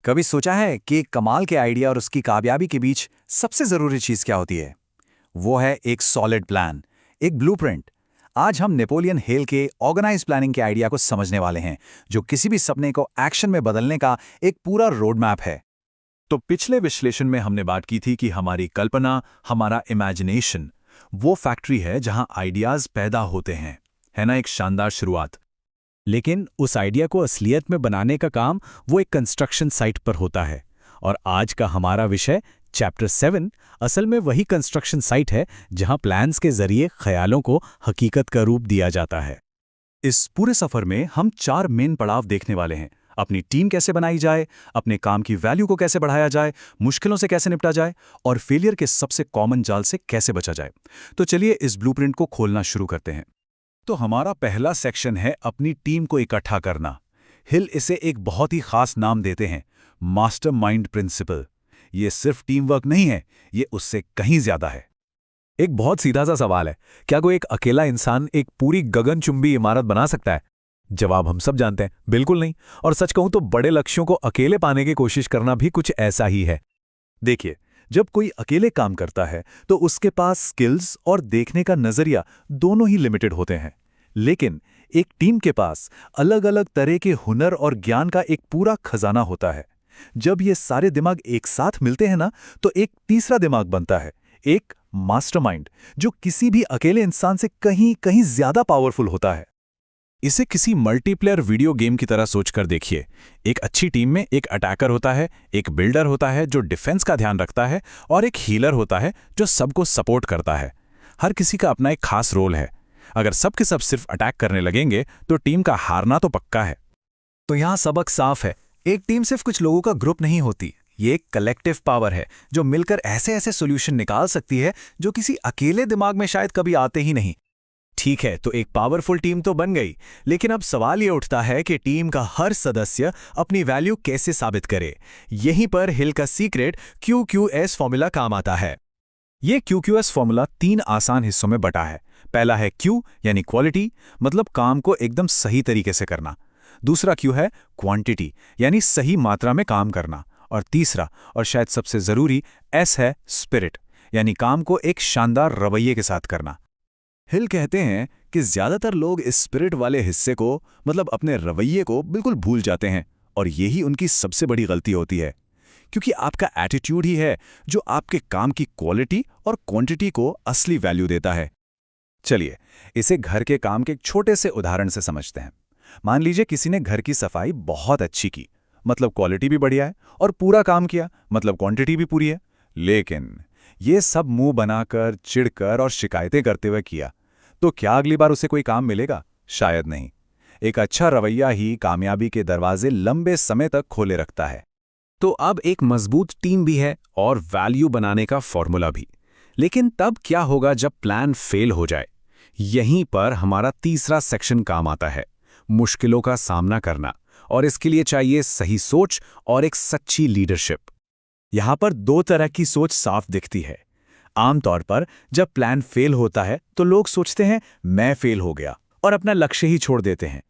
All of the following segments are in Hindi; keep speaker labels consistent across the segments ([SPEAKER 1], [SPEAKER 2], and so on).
[SPEAKER 1] कभी सोचा है कि एक कमाल के आइडिया और उसकी कामयाबी के बीच सबसे जरूरी चीज क्या होती है? वो है एक सॉलिड प्लान, एक ब्लूप्रिंट। आज हम नेपोलियन हिल के ऑर्गेनाइज प्लानिंग के आइडिया को समझने वाले हैं, जो किसी भी सपने को एक्शन में बदलने का एक पूरा रोड मैप है।
[SPEAKER 2] तो पिछले विश्लेषण में हमने बात की थी कि हमारी कल्पना, हमारा इमेजिनेशन, वो फैक्ट्री है जहां आइडियाज पैदा होते हैं। है ना, एक शानदार शुरुआत।
[SPEAKER 3] लेकिन उस आइडिया को असलियत में बनाने का काम वो एक कंस्ट्रक्शन साइट पर होता है। और आज का हमारा विषय चैप्टर 7 असल में वही कंस्ट्रक्शन साइट है जहां प्लान्स के जरिए ख्यालों को हकीकत का रूप दिया जाता है।
[SPEAKER 2] इस पूरे सफर में हम 4 मेन पड़ाव देखने वाले हैं। अपनी टीम कैसे बनाई जाए, अपने काम की वैल्यू को कैसे बढ़ाया जाए, मुश्किलों से कैसे निपटा जाए और फेलियर के सबसे कॉमन जाल से कैसे बचा जाए। तो चलिए इस ब्लूप्रिंट को खोलना शुरू करते हैं। तो हमारा पहला सेक्शन है अपनी टीम को इकट्ठा करना। हिल इसे एक बहुत ही खास नाम देते हैं, मास्टरमाइंड प्रिंसिपल। ये सिर्फ टीम वर्क नहीं है, ये उससे कहीं ज्यादा है।
[SPEAKER 4] एक बहुत सीधा सा सवाल है, क्या कोई एक अकेला इंसान एक पूरी गगनचुंबी इमारत बना सकता है? जवाब हम सब जानते हैं, बिल्कुल नहीं। और सच कहूं तो बड़े लक्ष्यों को अकेले पाने की कोशिश करना भी कुछ ऐसा ही है।
[SPEAKER 2] देखिए, जब कोई अकेले काम करता है तो उसके पास स्किल्स और देखने का नजरिया दोनों ही लिमिटेड होते हैं। लेकिन एक टीम के पास अलग अलग तरह के हुनर और ज्ञान का एक पूरा खजाना होता है। जब ये सारे दिमाग एक साथ मिलते हैं ना, तो एक तीसरा दिमाग बनता है, एक मास्टरमाइंड, जो किसी भी अकेले इंसान से कहीं कहीं ज्यादा पावरफुल होता है।
[SPEAKER 3] इसे किसी मल्टीप्लेयर वीडियो गेम की तरह सोचकर देखिए। एक अच्छी टीम में एक अटैकर होता है, एक बिल्डर होता है जो डिफेंस का ध्यान रखता है, और एक हीलर होता है जो सबको सपोर्ट करता है। हर किसी का अपना एक खास रोल है। अगर सब के सब सिर्फ अटैक करने लगेंगे तो टीम का हारना तो पक्का है।
[SPEAKER 1] तो यहाँ सबक साफ है, एक टीम सिर्फ कुछ लोगों का ग्रुप नहीं होती, ये एक कलेक्टिव पावर है जो मिलकर ऐसे ऐसे सॉल्यूशन निकाल सकती है जो किसी अकेले दिमाग में शायद कभी आते ही नहीं। ठीक है, तो एक पावरफुल टीम तो बन गई, लेकिन अब सवाल ये उठता है कि टीम का हर सदस्य अपनी वैल्यू कैसे साबित करे। यहीं पर हिल का सीक्रेट QQS फॉर्मूला काम आता है।
[SPEAKER 2] ये QQS फॉर्मूला 3 आसान हिस्सों में बटा है। पहला है Q यानी क्वालिटी, मतलब काम को एकदम सही तरीके से करना। दूसरा Q है क्वांटिटी, यानी सही मात्रा में काम करना। और तीसरा और शायद सबसे जरूरी S है स्पिरिट, यानी काम को एक शानदार रवैये के साथ करना। हिल कहते हैं कि ज्यादातर लोग इस स्पिरिट वाले हिस्से को, मतलब अपने रवैये को, बिल्कुल भूल जाते हैं, और यही उनकी सबसे बड़ी गलती होती है, क्योंकि आपका एटीट्यूड ही है जो आपके काम की क्वालिटी और क्वांटिटी को असली वैल्यू देता है। चलिए इसे घर के काम के एक छोटे से उदाहरण से समझते हैं। मान लीजिए किसी ने घर की सफाई बहुत अच्छी की, मतलब क्वालिटी भी बढ़िया है, और पूरा काम किया, मतलब क्वांटिटी भी पूरी है। लेकिन ये सब मुंह बनाकर, चिढ़कर और शिकायतें करते हुए किया, तो क्या अगली बार उसे कोई काम मिलेगा? शायद नहीं। एक अच्छा रवैया ही कामयाबी के दरवाजे लंबे समय तक खोले रखता है।
[SPEAKER 3] तो अब एक मजबूत टीम भी है और वैल्यू बनाने का फॉर्मूला भी। लेकिन तब क्या होगा जब प्लान फेल हो जाए? यहीं पर हमारा तीसरा सेक्शन काम आता है, मुश्किलों का सामना करना। और इसके लिए चाहिए सही सोच और एक सच्ची लीडरशिप।
[SPEAKER 2] यहां पर 2 तरह की सोच साफ दिखती है। आमतौर पर जब प्लान फेल होता है तो लोग सोचते हैं मैं फेल हो गया, और अपना लक्ष्य ही छोड़ देते हैं।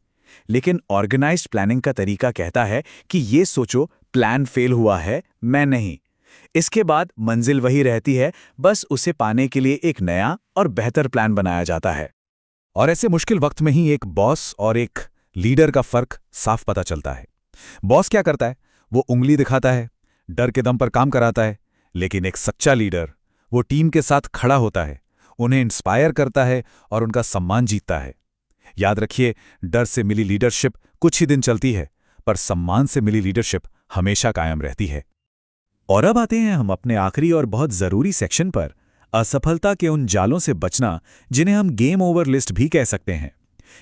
[SPEAKER 2] लेकिन ऑर्गेनाइज्ड प्लानिंग का तरीका कहता है कि ये सोचो प्लान फेल हुआ है, मैं नहीं। इसके बाद मंजिल वही रहती है, बस उसे पाने के लिए एक नया और बेहतर प्लान बनाया जाता है।
[SPEAKER 4] और ऐसे मुश्किल वक्त में ही एक बॉस और एक लीडर का फर्क साफ पता चलता है। बॉस क्या करता है? वो उंगली दिखाता है, डर के दम पर काम कराता है। लेकिन एक सच्चा लीडर, वो टीम के साथ खड़ा होता है, उन्हें इंस्पायर करता है और उनका सम्मान जीतता है। याद रखिए, डर से मिली लीडरशिप कुछ ही दिन चलती है, पर सम्मान से मिली लीडरशिप हमेशा कायम रहती है।
[SPEAKER 2] और अब आते हैं हम अपने आखिरी और बहुत जरूरी सेक्शन पर, असफलता के उन जालों से बचना जिन्हें हम गेम ओवर लिस्ट भी कह सकते हैं।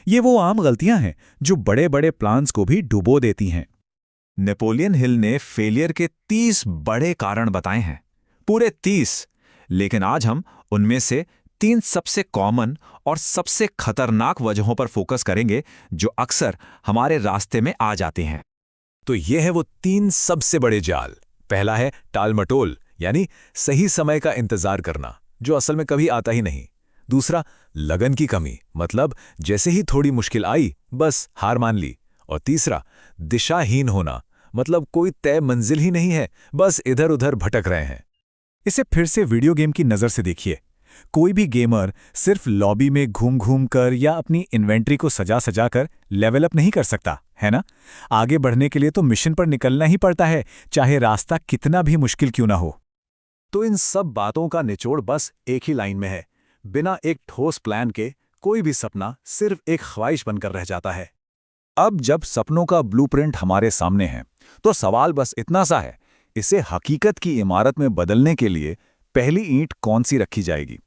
[SPEAKER 2] ये वो आम गलतियां हैं जो बड़े बड़े प्लान्स को भी डुबो देती हैं। नेपोलियन हिल ने फेलियर के 30 बड़े कारण बताए हैं, पूरे 30। लेकिन आज हम उनमें से 3 सबसे कॉमन और सबसे खतरनाक वजहों पर फोकस करेंगे जो अक्सर हमारे रास्ते में आ जाते हैं।
[SPEAKER 4] तो ये है वो 3 सबसे बड़े जाल। पहला है टालमटोल, यानी सही समय का इंतजार करना, जो असल में कभी आता ही नहीं। दूसरा, लगन की कमी, मतलब जैसे ही थोड़ी मुश्किल आई बस हार मान ली। और तीसरा, दिशाहीन होना,
[SPEAKER 1] मतलब कोई तय मंजिल ही नहीं है, बस इधर उधर भटक रहे हैं।
[SPEAKER 2] इसे फिर से वीडियो गेम की नज़र से देखिए। कोई भी गेमर सिर्फ लॉबी में घूम घूम कर या अपनी इन्वेंट्री को सजा सजा कर लेवल अप नहीं कर सकता, है ना? आगे बढ़ने के लिए तो मिशन पर निकलना ही पड़ता है, चाहे रास्ता कितना भी मुश्किल क्यों ना हो।
[SPEAKER 3] तो इन सब बातों का निचोड़ बस एक ही लाइन में है, बिना एक ठोस प्लान के कोई भी सपना सिर्फ एक ख्वाहिश बनकर रह जाता है।
[SPEAKER 4] अब जब सपनों का ब्लूप्रिंट हमारे सामने है, तो सवाल बस इतना सा है, इसे हकीकत की इमारत में बदलने के लिए पहली ईंट कौन सी रखी जाएगी?